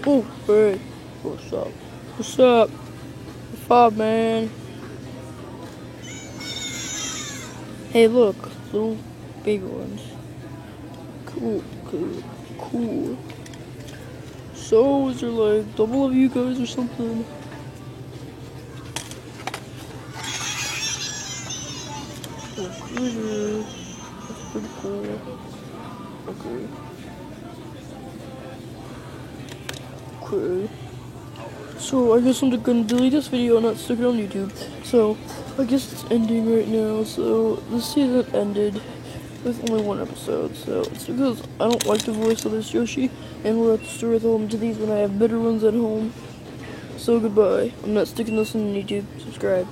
Oh, hey, what's up? What's up? What's up, man? Hey, look, little baby ones. Cool, cool, cool. So, is there like double of you guys or something? That's pretty cool. Okay. Okay. So, I guess I'm gonna delete this video and not stick it on YouTube. So, I guess it's ending right now. So, the season ended with only one episode. So, it's because I don't like the voice of this Yoshi, and we're at the store with home to these when I have better ones at home. So, goodbye. I'm not sticking this on YouTube. Subscribe.